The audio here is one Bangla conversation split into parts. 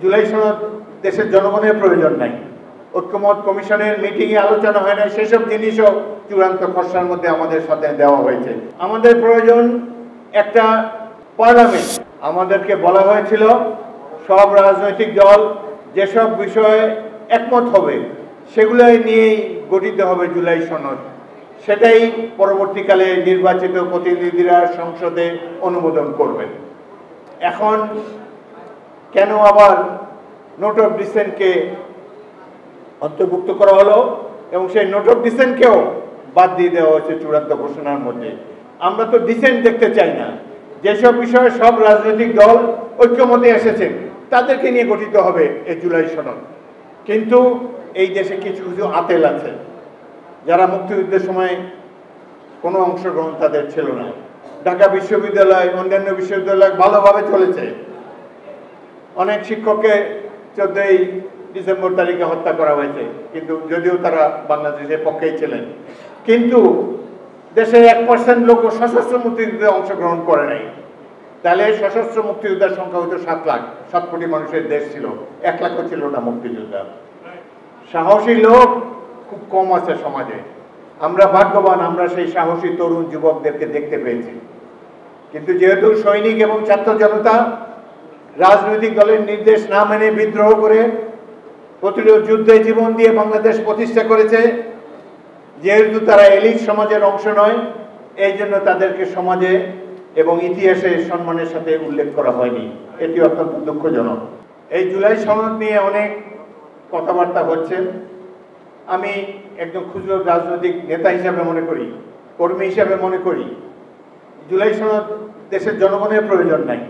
জুলাই সনদ দেশের জনগণের প্রয়োজন নাই। ঐক্যমত কমিশনের মিটিংয়ে আলোচনা হয় না, সেসব জিনিসও চূড়ান্ত খসড়ার মধ্যে আমাদের সাথে দেওয়া হয়েছে। আমাদের প্রয়োজন একটা পার্লামেন্ট। আমাদেরকে বলা হয়েছিল সব রাজনৈতিক দল যেসব বিষয়ে একমত হবে সেগুলোই নিয়েই গঠিত হবে জুলাই সনদ। সেটাই পরবর্তীকালে নির্বাচিত প্রতিনিধিরা সংসদে অনুমোদন করবেন। এখন কেন আবার নোট অফ ডিসেন্টকে অন্তর্ভুক্ত করা হলো এবং সেই নোট অফ ডিসেন্টকেও বাদ দিয়ে দেওয়া হয়েছে চূড়ান্ত ঘোষণার মধ্যে? আমরা তো ডিসেন্ট দেখতে চাই না। যেসব বিষয়ে সব রাজনৈতিক দল ঐক্যমতে এসেছেন তাদেরকে নিয়ে গঠিত হবে এই জুলাই সনদ। কিন্তু এই দেশে কিছু কিছু আতেল আছে যারা মুক্তিযুদ্ধের সময় কোনো অংশগ্রহণ তাদের ছিল না। ঢাকা বিশ্ববিদ্যালয়, অন্যান্য বিশ্ববিদ্যালয় ভালোভাবে চলেছে। অনেক শিক্ষককে 14ই ডিসেম্বর তারিখে হত্যা করা হয়েছে, কিন্তু যদিও তারা বাংলাদেশের পক্ষেই ছিলেন। কিন্তু দেশের 1% লোকও সশস্ত্র মুক্তিযুদ্ধে অংশগ্রহণ করে নাই। তাহলে সশস্ত্র মুক্তিযোদ্ধার সংখ্যা হয়তো 7 লাখ, 7 কোটি মানুষের দেশ ছিল, 1 লাখও ছিল না মুক্তিযোদ্ধা। সাহসী লোক খুব কম আছে সমাজে। আমরা ভাগ্যবান, আমরা সেই সাহসী তরুণ যুবকদেরকে দেখতে পেয়েছি। কিন্তু যেহেতু সৈনিক এবং ছাত্র জনতা রাজনৈতিক দলের নির্দেশ না মেনে বিদ্রোহ করে প্রতিরোধ যুদ্ধে জীবন দিয়ে বাংলাদেশ প্রতিষ্ঠা করেছে, যেহেতু তারা এলিট সমাজের অংশ নয়, এই জন্য তাদেরকে সমাজে এবং ইতিহাসে সম্মানের সাথে উল্লেখ করা হয়নি। এটি অত্যন্ত দুঃখজনক। এই জুলাই সনদ নিয়ে অনেক কথাবার্তা হচ্ছে। আমি একজন ক্ষুদ্র রাজনৈতিক নেতা হিসাবে মনে করি, কর্মী হিসাবে মনে করি, জুলাই সনদ দেশের জনগণের প্রয়োজন নাই।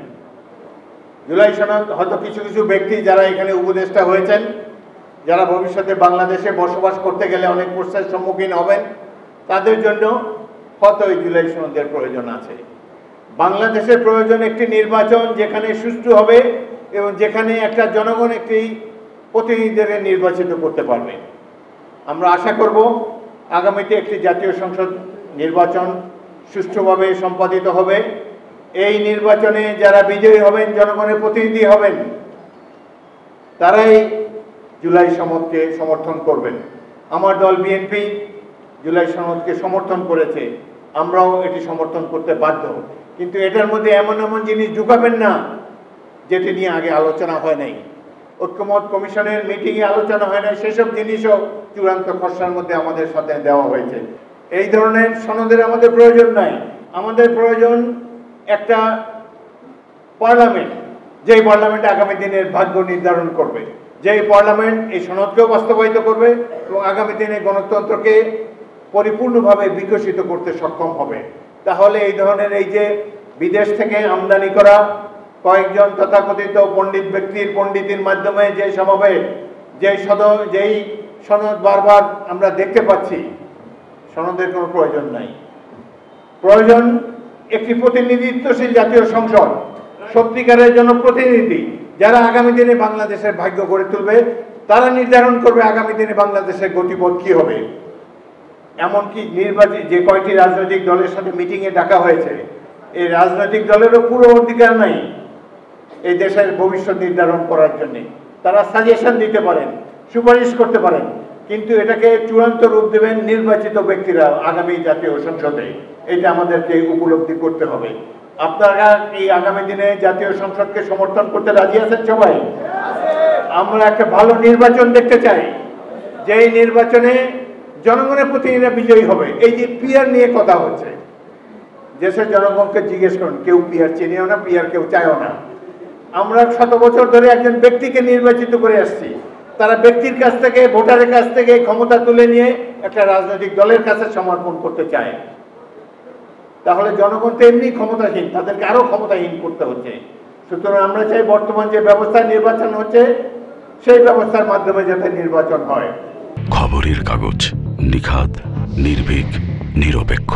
জুলাই সনদ হয়তো কিছু কিছু ব্যক্তি যারা এখানে উপদেষ্টা হয়েছেন, যারা ভবিষ্যতে বাংলাদেশে বসবাস করতে গেলে অনেক প্রশ্নের সম্মুখীন হবেন, তাদের জন্য হয়তো এই জুলাই সনদের প্রয়োজন আছে। বাংলাদেশের প্রয়োজন একটি নির্বাচন যেখানে সুষ্ঠু হবে এবং যেখানে একটা জনগণ একটি প্রতিনিধিদের নির্বাচিত করতে পারবে। আমরা আশা করব আগামীতে একটি জাতীয় সংসদ নির্বাচন সুষ্ঠুভাবে সম্পাদিত হবে। এই নির্বাচনে যারা বিজয়ী হবেন, জনগণের প্রতিনিধি হবেন, তারাই জুলাই সনদকে সমর্থন করবেন। আমার দল বিএনপি জুলাই সনদকে সমর্থন করেছে, আমরাও এটি সমর্থন করতে বাধ্য। কিন্তু এটার মধ্যে এমন এমন জিনিস ঢুকাবেন না যেটি নিয়ে আগে আলোচনা হয় নাই। ঐক্যমত কমিশনের মিটিংয়ে আলোচনা হয় নাই, সেসব জিনিসও চূড়ান্ত খসড়ার মধ্যে আমাদের সাথে দেওয়া হয়েছে। এই ধরনের সনদের আমাদের প্রয়োজন নাই। আমাদের প্রয়োজন একটা পার্লামেন্ট, যেই পার্লামেন্ট আগামী দিনের ভাগ্য নির্ধারণ করবে, যেই পার্লামেন্ট এই সনদকেও বাস্তবায়িত করবে এবং আগামী দিনে গণতন্ত্রকে পরিপূর্ণভাবে বিকশিত করতে সক্ষম হবে। তাহলে এই ধরনের এই যে বিদেশ থেকে আমদানি করা কয়েকজন তথাকথিত পণ্ডিত ব্যক্তির পণ্ডিতির মাধ্যমে যে সমাবেশ, যেই সনদ বারবার আমরা দেখতে পাচ্ছি, সনদের কোনো প্রয়োজন নাই। প্রয়োজন একটি প্রতিনিধিত্বশীল জাতীয় সংসদ, সত্যিকারের জনপ্রতিনিধি যারা আগামী দিনে বাংলাদেশের ভাগ্য গড়ে তুলবে। তারা নির্ধারণ করবে আগামী দিনে বাংলাদেশের গতিপথ কি হবে। এমনকি নির্বাচিত যে কয়টি রাজনৈতিক দলের সাথে মিটিংয়ে ডাকা হয়েছে, এই রাজনৈতিক দলেরও পুরো অধিকার নাই এই দেশের ভবিষ্যৎ নির্ধারণ করার জন্য। তারা সাজেশন দিতে পারেন, সুপারিশ করতে পারেন, কিন্তু এটাকে চূড়ান্ত রূপ দেবেন নির্বাচিত ব্যক্তিরা আগামী জাতীয় সংসদে। এটা আমাদেরকে উপলব্ধি করতে হবে। আপনারা এই আগামী দিনে জাতীয় সংসদকে সমর্থন করতে রাজি আছেন সবাই? আমরা একটা ভালো নির্বাচন দেখতে চাই, যেই নির্বাচনে জনগণের প্রতিনিধিরা বিজয়ী হবে। এই যে পিয়ার নিয়ে কথা হচ্ছে, দেশের জনগণকে জিজ্ঞেস করুন, কেউ পিয়ার চেনেও না, পিয়ার কেউ চায়ও না। আমরা 100 বছর ধরে একজন ব্যক্তিকে নির্বাচিত করে আসছি। তারা ব্যক্তির কাছ থেকে, ভোটারের কাছ থেকে ক্ষমতা তুলে নিয়ে একটা রাজনৈতিক দলের কাছে সমর্পণ করতে চায়। তাহলে জনগণ তো এমনি ক্ষমতাহীন, তাদেরকে আরো ক্ষমতাহীন করতে হচ্ছে। সুতরাং আমরা চাই বর্তমান যে ব্যবস্থায় নির্বাচন হচ্ছে সেই ব্যবস্থার মাধ্যমে যাতে নির্বাচন হয়। খবরের কাগজ, নিখাদ, নির্ভীক, নিরপেক্ষ।